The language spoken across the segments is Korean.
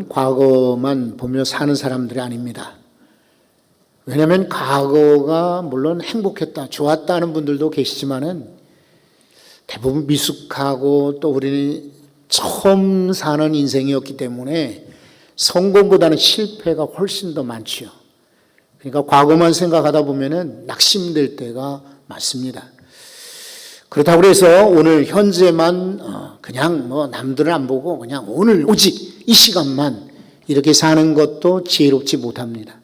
과거만 보며 사는 사람들이 아닙니다. 왜냐하면 과거가 물론 행복했다, 좋았다는 분들도 계시지만은 대부분 미숙하고 또 우리는 처음 사는 인생이었기 때문에 성공보다는 실패가 훨씬 더 많지요. 그러니까 과거만 생각하다 보면은 낙심될 때가 많습니다. 그렇다고 해서 오늘 현재만 그냥 남들은 안 보고 그냥 오늘 오직 이 시간만 이렇게 사는 것도 지혜롭지 못합니다.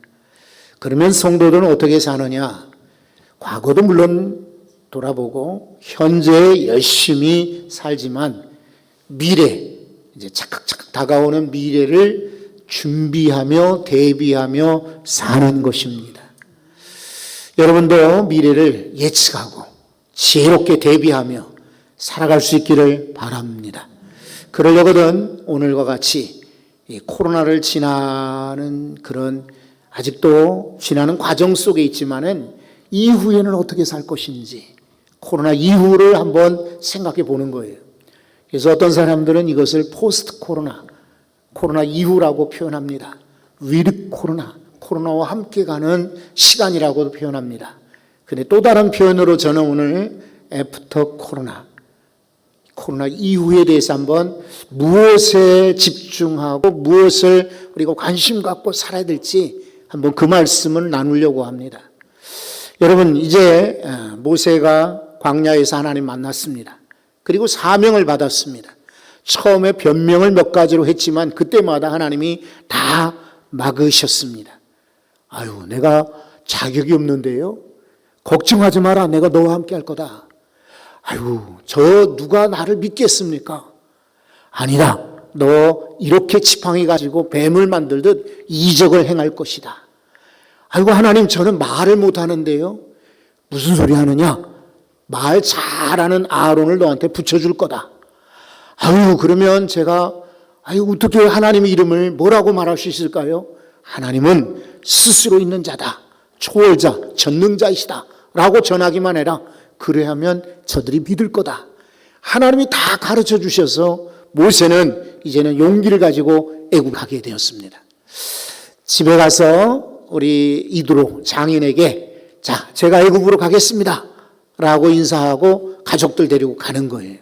그러면 성도들은 어떻게 사느냐? 과거도 물론 돌아보고 현재에 열심히 살지만 미래, 이제 차근차근 다가오는 미래를 준비하며 대비하며 사는 것입니다. 여러분도 미래를 예측하고 지혜롭게 대비하며 살아갈 수 있기를 바랍니다. 그러려거든 오늘과 같이 이 코로나를 지나는 그런 아직도 지나는 과정 속에 있지만은 이후에는 어떻게 살 것인지 코로나 이후를 한번 생각해 보는 거예요. 그래서 어떤 사람들은 이것을 포스트 코로나 이후라고 표현합니다. 위드 코로나와 함께 가는 시간이라고도 표현합니다. 근데 또 다른 표현으로 저는 오늘 애프터 코로나 이후에 대해서 한번 무엇에 집중하고 무엇을 우리가 관심 갖고 살아야 될지 한번 그 말씀을 나누려고 합니다. 여러분, 이제 모세가 광야에서 하나님 만났습니다. 그리고 사명을 받았습니다. 처음에 변명을 몇 가지로 했지만 그때마다 하나님이 다 막으셨습니다. 아유, 내가 자격이 없는데요. 걱정하지 마라. 내가 너와 함께 할 거다. 아유, 저 누가 나를 믿겠습니까? 아니다. 너 이렇게 지팡이 가지고 뱀을 만들듯 이적을 행할 것이다. 아이고, 하나님, 저는 말을 못하는데요. 무슨 소리 하느냐? 말 잘하는 아론을 너한테 붙여줄 거다. 아유, 그러면 제가 어떻게 하나님의 이름을 뭐라고 말할 수 있을까요? 하나님은 스스로 있는 자다. 초월자, 전능자이시다. 라고 전하기만 해라. 그래야 하면 저들이 믿을 거다. 하나님이 다 가르쳐 주셔서 모세는 이제는 용기를 가지고 애국하게 되었습니다. 집에 가서 우리 이두로 장인에게 자, 제가 애국으로 가겠습니다. 라고 인사하고 가족들 데리고 가는 거예요.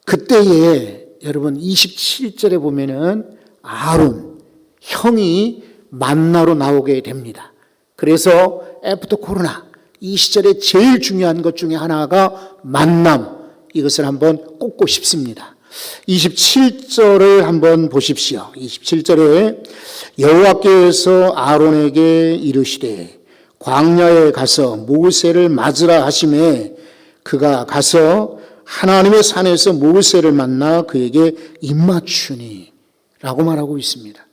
그때에 여러분 27절에 보면은 아론, 형이 만나러 나오게 됩니다. 그래서 애프터 코로나 이 시절에 제일 중요한 것 중에 하나가 만남, 이것을 한번 꼽고 싶습니다. 27절을 한번 보십시오. 27절에 여호와께서 아론에게 이르시되 광야에 가서 모세를 맞으라 하시매 그가 가서 하나님의 산에서 모세를 만나 그에게 입맞추니 라고 말하고 있습니다.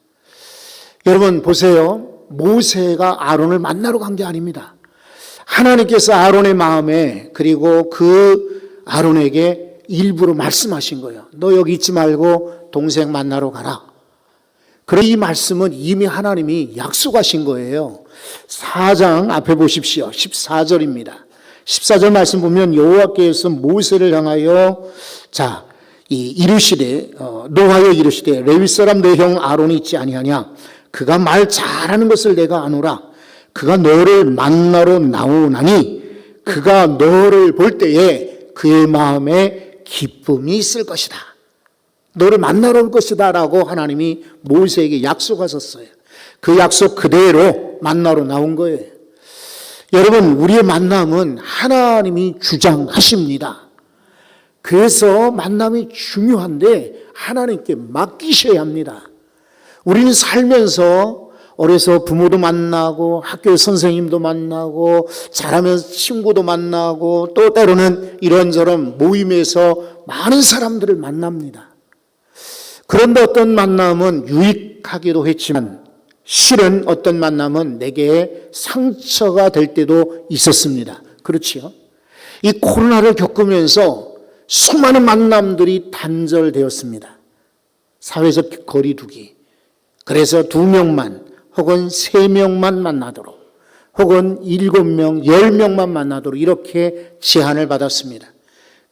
여러분 보세요. 모세가 아론을 만나러 간 게 아닙니다. 하나님께서 아론의 마음에 그리고 그 아론에게 일부러 말씀하신 거예요. 너 여기 있지 말고 동생 만나러 가라. 그런 이 말씀은 이미 하나님이 약속하신 거예요. 4장 앞에 보십시오. 14절입니다. 14절 말씀 보면 여호와께서 모세를 향하여 이르시되 노하여 이르시되 레위 사람 내 형 아론이 있지 아니하냐. 그가 말 잘하는 것을 내가 아노라. 그가 너를 만나러 나오나니 그가 너를 볼 때에 그의 마음에 기쁨이 있을 것이다. 너를 만나러 올 것이다 라고 하나님이 모세에게 약속하셨어요. 그 약속 그대로 만나러 나온 거예요. 여러분, 우리의 만남은 하나님이 주장하십니다. 그래서 만남이 중요한데 하나님께 맡기셔야 합니다. 우리는 살면서 어려서 부모도 만나고 학교 선생님도 만나고 잘하면서 친구도 만나고 또 때로는 이런저런 모임에서 많은 사람들을 만납니다. 그런데 어떤 만남은 유익하기도 했지만 실은 어떤 만남은 내게 상처가 될 때도 있었습니다. 그렇지요? 이 코로나를 겪으면서 수많은 만남들이 단절되었습니다. 사회적 거리두기. 그래서 2명만 혹은 3명만 만나도록 혹은 7명, 10명만 만나도록 이렇게 제한을 받았습니다.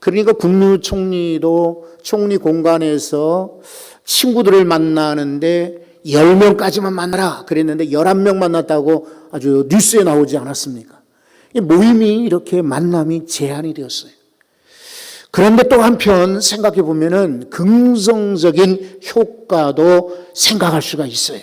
그러니까 국무총리도 총리 공간에서 친구들을 만나는데 10명까지만 만나라 그랬는데 11명 만났다고 아주 뉴스에 나오지 않았습니까? 이 모임이 이렇게 만남이 제한이 되었어요. 그런데 또 한편 생각해 보면은 긍정적인 효과도 생각할 수가 있어요.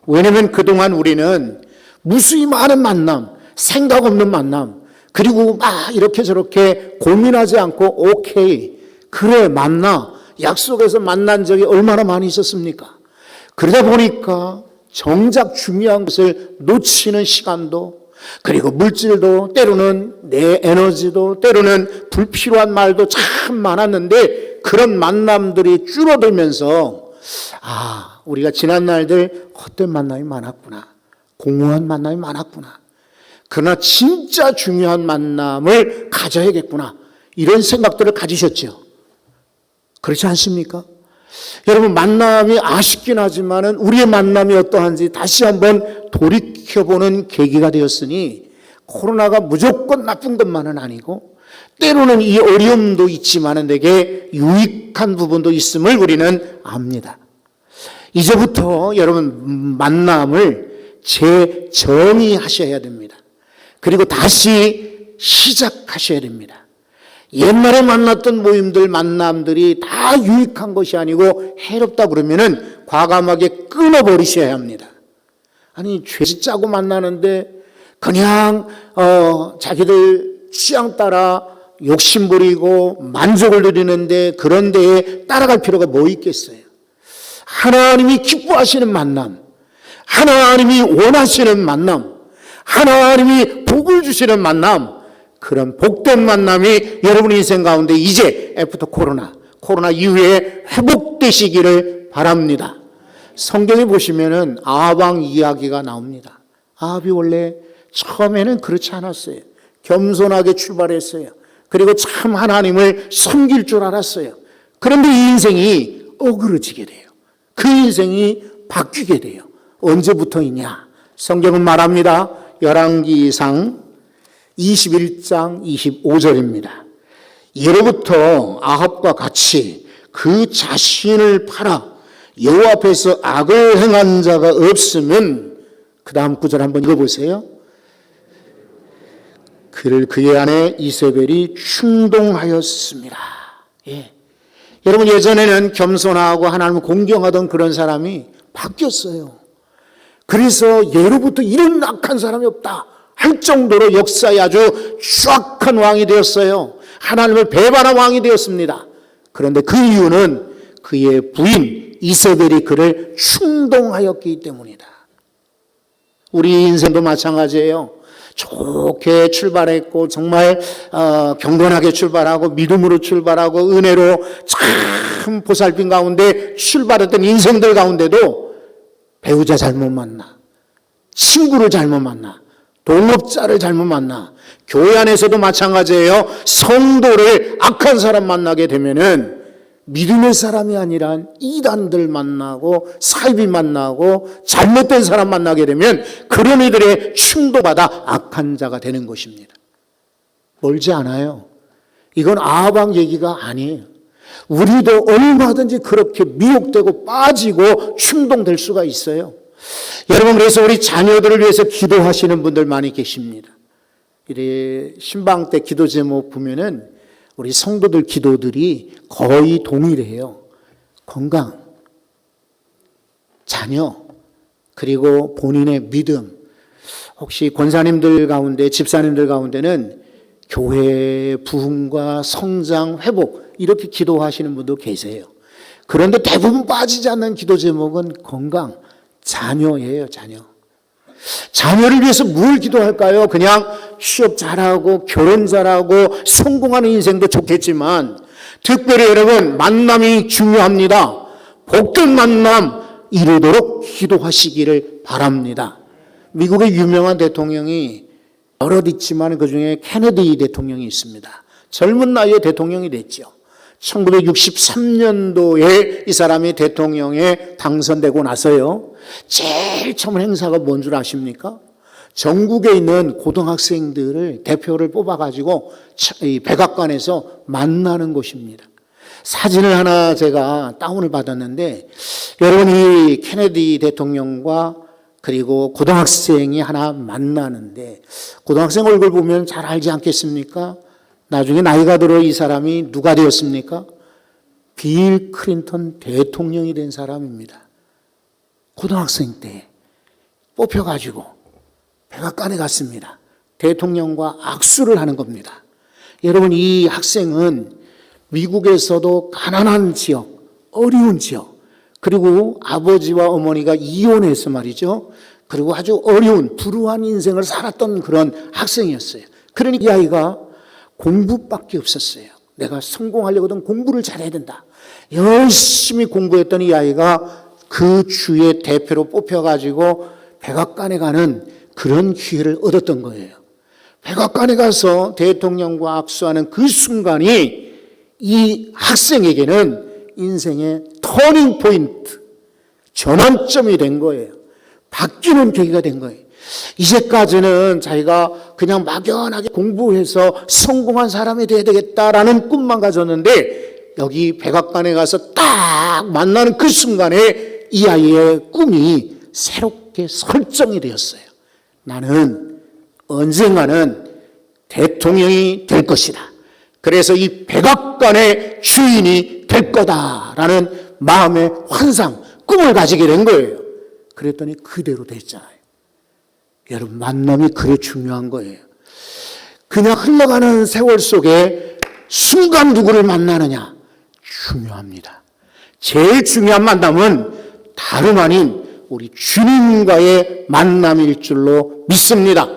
왜냐하면 그동안 우리는 무수히 많은 만남, 생각 없는 만남, 그리고 막 이렇게 저렇게 고민하지 않고 오케이, 그래 만나, 약속해서 만난 적이 얼마나 많이 있었습니까? 그러다 보니까 정작 중요한 것을 놓치는 시간도, 그리고 물질도, 때로는 내 에너지도, 때로는 불필요한 말도 참 많았는데 그런 만남들이 줄어들면서 우리가 지난 날들 헛된 만남이 많았구나, 공허한 만남이 많았구나, 그러나 진짜 중요한 만남을 가져야겠구나, 이런 생각들을 가지셨죠. 그렇지 않습니까? 여러분, 만남이 아쉽긴 하지만은 우리의 만남이 어떠한지 다시 한번 돌이켜보는 계기가 되었으니, 코로나가 무조건 나쁜 것만은 아니고 때로는 이 어려움도 있지만은 되게 유익한 부분도 있음을 우리는 압니다. 이제부터 여러분 만남을 재정의하셔야 됩니다. 그리고 다시 시작하셔야 됩니다. 옛날에 만났던 모임들, 만남들이 다 유익한 것이 아니고 해롭다 그러면은 과감하게 끊어버리셔야 합니다. 아니, 죄짓 짜고 만나는데 그냥 자기들 취향 따라 욕심 부리고 만족을 누리는데 그런 데에 따라갈 필요가 뭐 있겠어요? 하나님이 기뻐하시는 만남, 하나님이 원하시는 만남, 하나님이 복을 주시는 만남, 그런 복된 만남이 여러분의 인생 가운데 이제 애프터 코로나 이후에 회복되시기를 바랍니다. 성경에 보시면은 아합 이야기가 나옵니다. 아합이 원래 처음에는 그렇지 않았어요. 겸손하게 출발했어요. 그리고 참 하나님을 섬길 줄 알았어요. 그런데 이 인생이 어그러지게 돼요. 그 인생이 바뀌게 돼요. 언제부터이냐? 성경은 말합니다. 열왕기상 21장 25절입니다. 예로부터 아합과 같이 그 자신을 팔아 여호와 앞에서 악을 행한 자가 없으면, 그 다음 구절 한번 읽어보세요. 그의 아내 이세벨이 충동하였습니다. 예. 여러분, 예전에는 겸손하고 하나님을 공경하던 그런 사람이 바뀌었어요. 그래서 예로부터 이런 악한 사람이 없다 할 정도로 역사에 아주 추악한 왕이 되었어요. 하나님을 배반한 왕이 되었습니다. 그런데 그 이유는 그의 부인 이세벨이 그를 충동하였기 때문이다. 우리 인생도 마찬가지예요. 좋게 출발했고 정말 경건하게 출발하고 믿음으로 출발하고 은혜로 참 보살핌 가운데 출발했던 인생들 가운데도 배우자 잘못 만나, 친구를 잘못 만나, 동업자를 잘못 만나, 교회 안에서도 마찬가지예요. 성도를 악한 사람 만나게 되면은 믿음의 사람이 아니라 이단들 만나고 사이비 만나고 잘못된 사람 만나게 되면 그런 이들의 충동받아 악한 자가 되는 것입니다. 멀지 않아요. 이건 아합 얘기가 아니에요. 우리도 얼마든지 그렇게 미혹되고 빠지고 충동될 수가 있어요. 여러분, 그래서 우리 자녀들을 위해서 기도하시는 분들 많이 계십니다. 이래 신방 때 기도 제목 보면은 우리 성도들 기도들이 거의 동일해요. 건강, 자녀, 그리고 본인의 믿음. 혹시 권사님들 가운데, 집사님들 가운데는 교회 부흥과 성장, 회복 이렇게 기도하시는 분도 계세요. 그런데 대부분 빠지지 않는 기도 제목은 건강, 자녀예요. 자녀를 위해서 뭘 기도할까요? 그냥 취업 잘하고 결혼 잘하고 성공하는 인생도 좋겠지만 특별히 여러분, 만남이 중요합니다. 복된 만남 이루도록 기도하시기를 바랍니다. 미국의 유명한 대통령이 여럿 있지만 그중에 케네디 대통령이 있습니다. 젊은 나이에 대통령이 됐죠. 1963년도에 이 사람이 대통령에 당선되고 나서요, 제일 처음 행사가 뭔 줄 아십니까? 전국에 있는 고등학생들을 대표를 뽑아가지고 이 백악관에서 만나는 곳입니다. 사진을 하나 제가 다운을 받았는데, 여러분 이 케네디 대통령과 그리고 고등학생이 하나 만나는데, 고등학생 얼굴 보면 잘 알지 않겠습니까? 나중에 나이가 들어 이 사람이 누가 되었습니까? 빌 클린턴 대통령이 된 사람입니다. 고등학생 때 뽑혀가지고 백악관에 갔습니다. 대통령과 악수를 하는 겁니다. 여러분, 이 학생은 미국에서도 가난한 지역, 어려운 지역, 그리고 아버지와 어머니가 이혼해서 말이죠. 그리고 아주 어려운 불우한 인생을 살았던 그런 학생이었어요. 그러니까 이 아이가 공부밖에 없었어요. 내가 성공하려거든 공부를 잘해야 된다. 열심히 공부했던 이 아이가 그 주의 대표로 뽑혀가지고 백악관에 가는 그런 기회를 얻었던 거예요. 백악관에 가서 대통령과 악수하는 그 순간이 이 학생에게는 인생의 터닝 포인트, 전환점이 된 거예요. 바뀌는 계기가 된 거예요. 이제까지는 자기가 그냥 막연하게 공부해서 성공한 사람이 돼야 되겠다라는 꿈만 가졌는데, 여기 백악관에 가서 딱 만나는 그 순간에 이 아이의 꿈이 새롭게 설정이 되었어요. 나는 언젠가는 대통령이 될 것이다. 그래서 이 백악관의 주인이 될 거다라는 마음의 환상, 꿈을 가지게 된 거예요. 그랬더니 그대로 됐잖아요. 여러분, 만남이 그래 중요한 거예요. 그냥 흘러가는 세월 속에 순간 누구를 만나느냐 중요합니다. 제일 중요한 만남은 다름 아닌 우리 주님과의 만남일 줄로 믿습니다.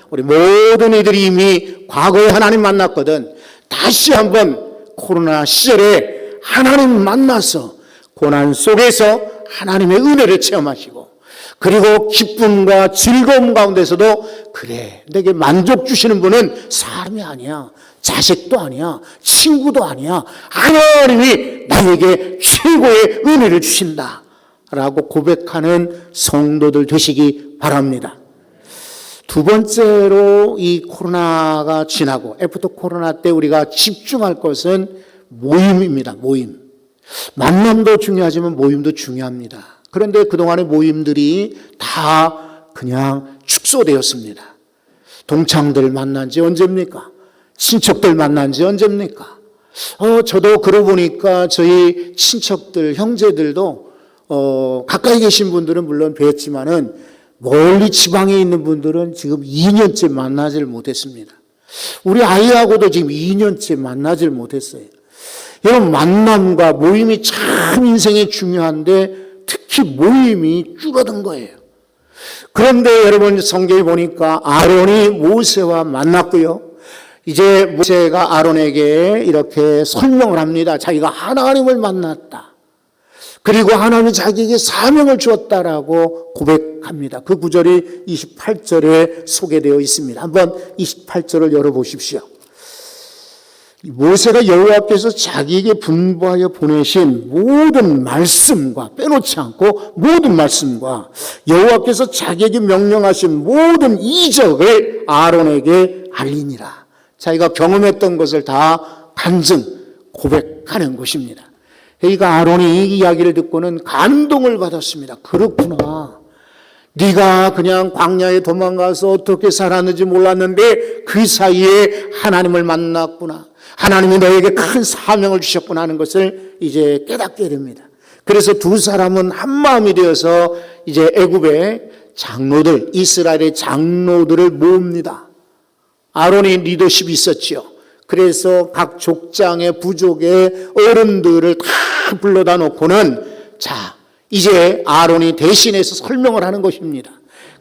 우리 모든 이들이 이미 과거에 하나님 만났거든 다시 한번 코로나 시절에 하나님 만나서 고난 속에서 하나님의 은혜를 체험하시고, 그리고 기쁨과 즐거움 가운데서도 그래, 내게 만족 주시는 분은 사람이 아니야, 자식도 아니야, 친구도 아니야, 하나님이 나에게 최고의 은혜를 주신다 라고 고백하는 성도들 되시기 바랍니다. 두 번째로 이 코로나가 지나고 애프터 코로나 때 우리가 집중할 것은 모임입니다. 모임. 만남도 중요하지만 모임도 중요합니다. 그런데 그동안의 모임들이 다 그냥 축소되었습니다. 동창들 만난 지 언제입니까? 친척들 만난 지 언제입니까? 저도 그러고 보니까 저희 친척들, 형제들도 가까이 계신 분들은 물론 뵀지만은 멀리 지방에 있는 분들은 지금 2년째 만나질 못했습니다. 우리 아이하고도 지금 2년째 만나질 못했어요. 여러분, 만남과 모임이 참 인생에 중요한데 특히 모임이 줄어든 거예요. 그런데 여러분, 성경에 보니까 아론이 모세와 만났고요. 이제 모세가 아론에게 이렇게 설명을 합니다. 자기가 하나님을 만났다. 그리고 하나님이 자기에게 사명을 주었다라고 고백합니다. 그 구절이 28절에 소개되어 있습니다. 한번 28절을 열어보십시오. 모세가 여호와께서 자기에게 분부하여 보내신 모든 말씀과, 빼놓지 않고 모든 말씀과 여호와께서 자기에게 명령하신 모든 이적을 아론에게 알리니라. 자기가 경험했던 것을 다 간증, 고백하는 것입니다. 그러니까 아론이 이 이야기를 듣고는 감동을 받았습니다. 그렇구나. 네가 그냥 광야에 도망가서 어떻게 살았는지 몰랐는데 그 사이에 하나님을 만났구나. 하나님이 너에게 큰 사명을 주셨구나 하는 것을 이제 깨닫게 됩니다. 그래서 두 사람은 한 마음이 되어서 이제 애굽의 장로들, 이스라엘의 장로들을 모읍니다. 아론이 리더십이 있었지요. 그래서 각 족장의 부족의 어른들을 다 불러다 놓고는 자, 이제 아론이 대신해서 설명을 하는 것입니다.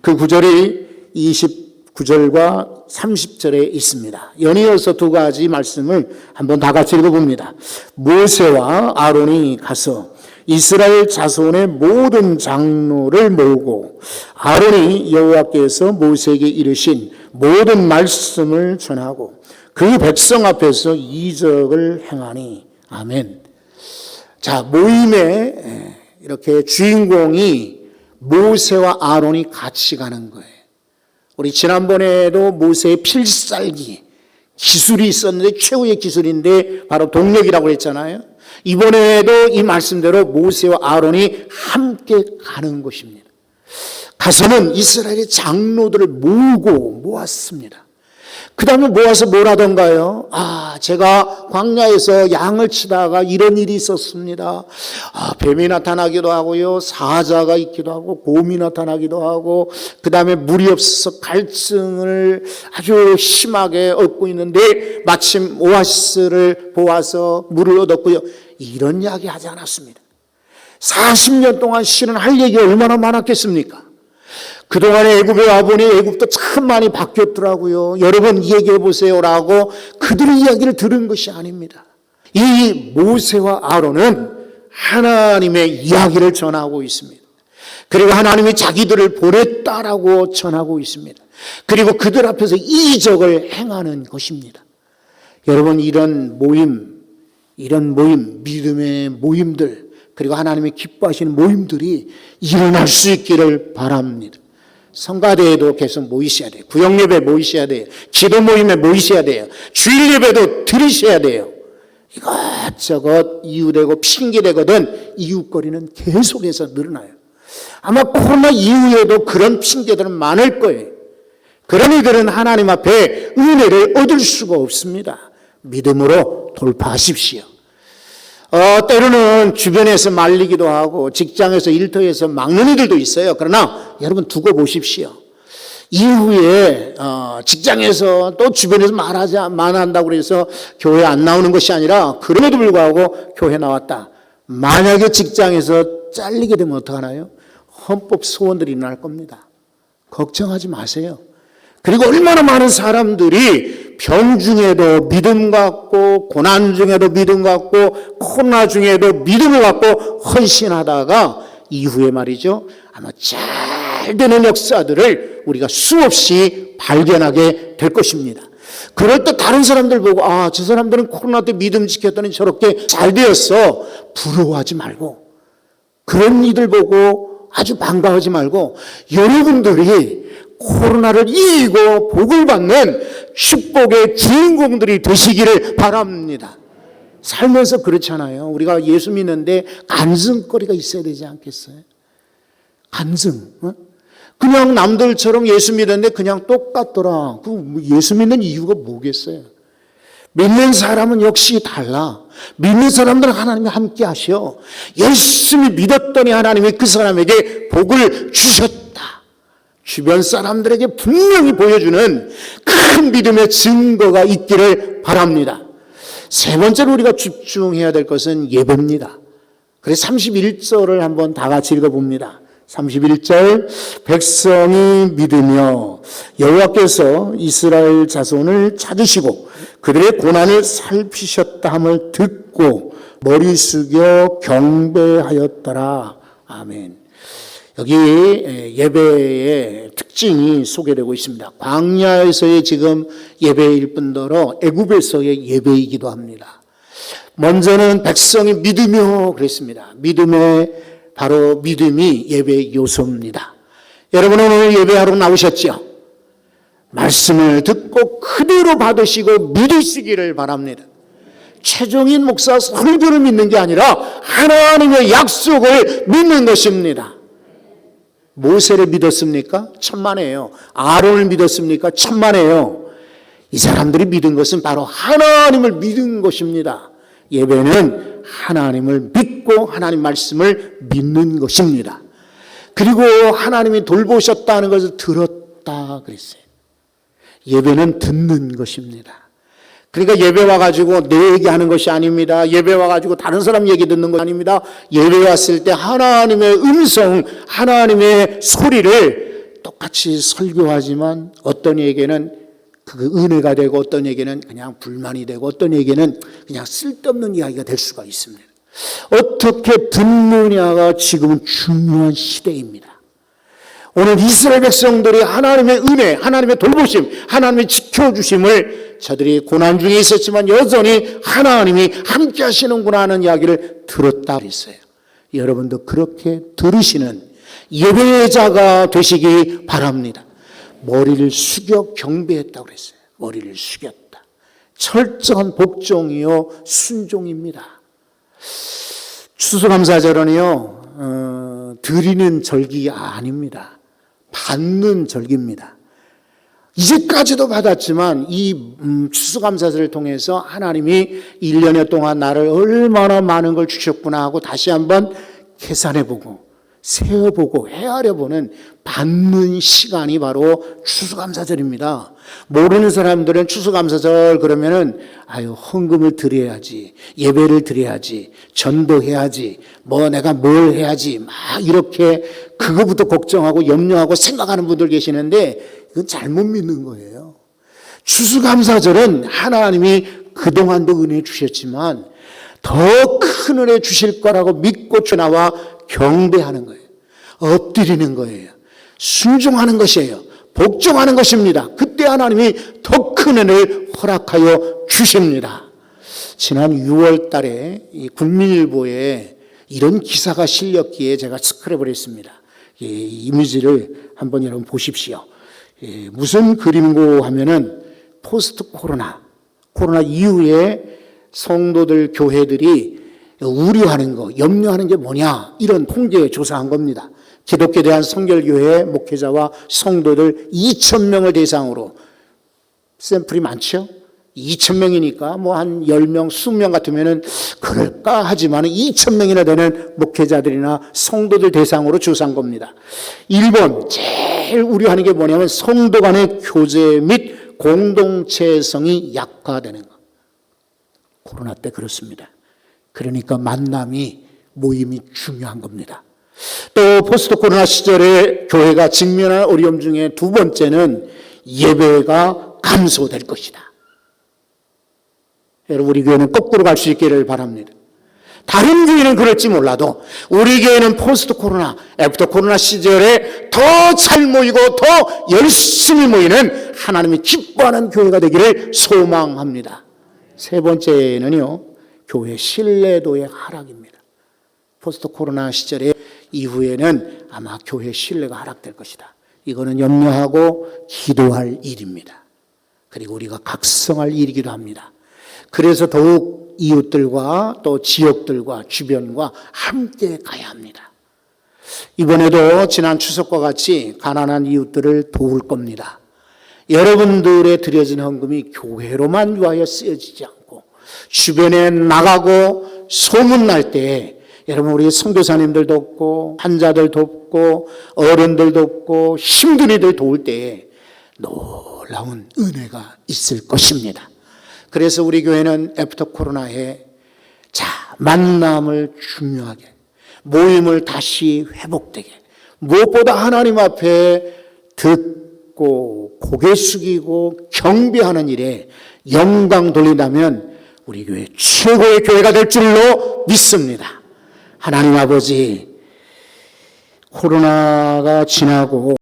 그 구절이 29절과 30절에 있습니다. 연이어서 두 가지 말씀을 한번 다 같이 읽어봅니다. 모세와 아론이 가서 이스라엘 자손의 모든 장로를 모으고 아론이 여호와께서 모세에게 이르신 모든 말씀을 전하고 그 백성 앞에서 이적을 행하니. 아멘. 자, 모임에 이렇게 주인공이 모세와 아론이 같이 가는 거예요. 우리 지난번에도 모세의 필살기 기술이 있었는데 최후의 기술인데 바로 동력이라고 했잖아요. 이번에도 이 말씀대로 모세와 아론이 함께 가는 것입니다. 가서는 이스라엘의 장로들을 모았습니다. 그 다음에 모아서 뭘 하던가요? 제가 광야에서 양을 치다가 이런 일이 있었습니다. 뱀이 나타나기도 하고요. 사자가 있기도 하고 곰이 나타나기도 하고 그 다음에 물이 없어서 갈증을 아주 심하게 얻고 있는데 마침 오아시스를 보아서 물을 얻었고요. 이런 이야기 하지 않았습니다. 40년 동안 실은 할 얘기가 얼마나 많았겠습니까? 그동안에 애굽에 와보니 애굽도 참 많이 바뀌었더라고요. 여러분 얘기해 보세요라고 그들의 이야기를 들은 것이 아닙니다. 이 모세와 아론은 하나님의 이야기를 전하고 있습니다. 그리고 하나님이 자기들을 보냈다라고 전하고 있습니다. 그리고 그들 앞에서 이적을 행하는 것입니다. 여러분 이런 모임, 믿음의 모임들, 그리고 하나님이 기뻐하시는 모임들이 일어날 수 있기를 바랍니다. 성가대에도 계속 모이셔야 돼요. 구역예배 모이셔야 돼요. 기도 모임에 모이셔야 돼요. 주일 예배도 들으셔야 돼요. 이것저것 이유되고 핑계되거든 이유거리는 계속해서 늘어나요. 아마 코로나 이후에도 그런 핑계들은 많을 거예요. 그런 이들은 하나님 앞에 은혜를 얻을 수가 없습니다. 믿음으로 돌파하십시오. 때로는 주변에서 말리기도 하고 직장에서 일터에서 막는 이들도 있어요. 그러나 여러분 두고 보십시오. 이후에 직장에서 또 주변에서 말한다고 그래서 교회 안 나오는 것이 아니라 그럼에도 불구하고 교회 나왔다. 만약에 직장에서 잘리게 되면 어떡하나요? 헌법 소원들이 일어날 겁니다. 걱정하지 마세요. 그리고 얼마나 많은 사람들이 병 중에도 믿음 갖고 고난 중에도 믿음 갖고 코로나 중에도 믿음을 갖고 헌신하다가 이후에 말이죠. 아마 잘 되는 역사들을 우리가 수없이 발견하게 될 것입니다. 그럴 때 다른 사람들 보고 저 사람들은 코로나 때 믿음 지켰더니 저렇게 잘 되었어. 부러워하지 말고 그런 이들 보고 아주 반가워하지 말고 여러분들이 코로나를 이기고 복을 받는 축복의 주인공들이 되시기를 바랍니다. 살면서 그렇잖아요. 우리가 예수 믿는데 간증거리가 있어야 되지 않겠어요? 간증. 그냥 남들처럼 예수 믿었는데 그냥 똑같더라. 예수 믿는 이유가 뭐겠어요? 믿는 사람은 역시 달라. 믿는 사람들은 하나님이 함께 하셔. 열심히 믿었더니 하나님이 그 사람에게 복을 주셨다. 주변 사람들에게 분명히 보여주는 큰 믿음의 증거가 있기를 바랍니다. 세 번째로 우리가 집중해야 될 것은 예배입니다. 그래서 31절을 한번 다 같이 읽어봅니다. 31절 백성이 믿으며 여호와께서 이스라엘 자손을 찾으시고 그들의 고난을 살피셨다 함을 듣고 머리 숙여 경배하였더라. 아멘. 여기 예배의 특징이 소개되고 있습니다. 광야에서의 지금 예배일 뿐더러 애굽에서의 예배이기도 합니다. 먼저는 백성이 믿으며 그랬습니다. 바로 믿음이 예배의 요소입니다. 여러분은 오늘 예배하러 나오셨죠? 말씀을 듣고 그대로 받으시고 믿으시기를 바랍니다. 최종인 목사 설교를 믿는 게 아니라 하나님의 약속을 믿는 것입니다. 모세를 믿었습니까? 천만에요. 아론을 믿었습니까? 천만에요. 이 사람들이 믿은 것은 바로 하나님을 믿은 것입니다. 예배는 하나님을 믿고 하나님 말씀을 믿는 것입니다. 그리고 하나님이 돌보셨다는 것을 들었다 그랬어요. 예배는 듣는 것입니다. 그러니까 예배 와가지고 내 얘기하는 것이 아닙니다. 예배 와가지고 다른 사람 얘기 듣는 것이 아닙니다. 예배 왔을 때 하나님의 음성, 하나님의 소리를 똑같이 설교하지만 어떤 에게는 그 은혜가 되고 어떤 에게는 그냥 불만이 되고 어떤 에게는 그냥 쓸데없는 이야기가 될 수가 있습니다. 어떻게 듣느냐가 지금은 중요한 시대입니다. 오늘 이스라엘 백성들이 하나님의 은혜, 하나님의 돌보심, 하나님의 지켜주심을 저들이 고난 중에 있었지만 여전히 하나님이 함께 하시는구나 하는 이야기를 들었다 그랬어요. 여러분도 그렇게 들으시는 예배자가 되시기 바랍니다. 머리를 숙여 경배했다고 그랬어요. 머리를 숙였다. 철저한 복종이요 순종입니다. 추수감사절은요, 드리는 절기 아닙니다. 받는 절기입니다. 이제까지도 받았지만 이 추수감사절을 통해서 하나님이 1년여 동안 나를 얼마나 많은 걸 주셨구나 하고 다시 한번 계산해보고 세어보고 헤아려보는 받는 시간이 바로 추수감사절입니다. 모르는 사람들은 추수감사절 그러면은 헌금을 드려야지, 예배를 드려야지, 전도해야지, 내가 뭘 해야지 막 이렇게 그거부터 걱정하고 염려하고 생각하는 분들 계시는데 이건 잘못 믿는 거예요. 추수감사절은 하나님이 그동안도 은혜 주셨지만 더 큰 은혜 주실 거라고 믿고 나와 경배하는 거예요. 엎드리는 거예요. 순종하는 것이에요. 복종하는 것입니다. 그때 하나님이 더 큰 은혜를 허락하여 주십니다. 지난 6월 달에 이 국민일보에 이런 기사가 실렸기에 제가 스크랩을 했습니다. 이 이미지를 한번 여러분 보십시오. 무슨 그림고 하면은 포스트 코로나 이후에 성도들, 교회들이 우려하는 거, 염려하는 게 뭐냐 이런 통계 조사한 겁니다. 기독교에 대한 성결교회 목회자와 성도들 2,000명을 대상으로 샘플이 많죠? 2,000명이니까 한 10명, 20명 같으면은 그럴까 하지만 2,000명이나 되는 목회자들이나 성도들 대상으로 조사한 겁니다. 1번 제일 우려하는 게 뭐냐면 성도 간의 교제 및 공동체성이 약화되는 것. 코로나 때 그렇습니다. 그러니까 모임이 중요한 겁니다. 또 포스트 코로나 시절에 교회가 직면한 어려움 중에 두 번째는 예배가 감소될 것이다. 여러분, 우리 교회는 거꾸로 갈 수 있기를 바랍니다. 다른 교회는 그럴지 몰라도 우리 교회는 포스트 코로나, 애프터 코로나 시절에 더 잘 모이고 더 열심히 모이는 하나님이 기뻐하는 교회가 되기를 소망합니다. 세 번째는요, 교회 신뢰도의 하락입니다. 포스트 코로나 시절에 이후에는 아마 교회 신뢰가 하락될 것이다. 이거는 염려하고 기도할 일입니다. 그리고 우리가 각성할 일이기도 합니다. 그래서 더욱 이웃들과 또 지역들과 주변과 함께 가야 합니다. 이번에도 지난 추석과 같이 가난한 이웃들을 도울 겁니다. 여러분들의 드려진 헌금이 교회로만 위하여 쓰여지지 않고 주변에 나가고 소문날 때에 여러분, 우리 선교사님들 돕고 환자들 돕고 어른들 돕고 힘든 이들 도울 때에 놀라운 은혜가 있을 것입니다. 그래서 우리 교회는 애프터 코로나에 만남을 중요하게, 모임을 다시 회복되게, 무엇보다 하나님 앞에 듣고 고개 숙이고 경배하는 일에 영광 돌린다면 우리 교회 최고의 교회가 될 줄로 믿습니다. 하나님 아버지, 코로나가 지나고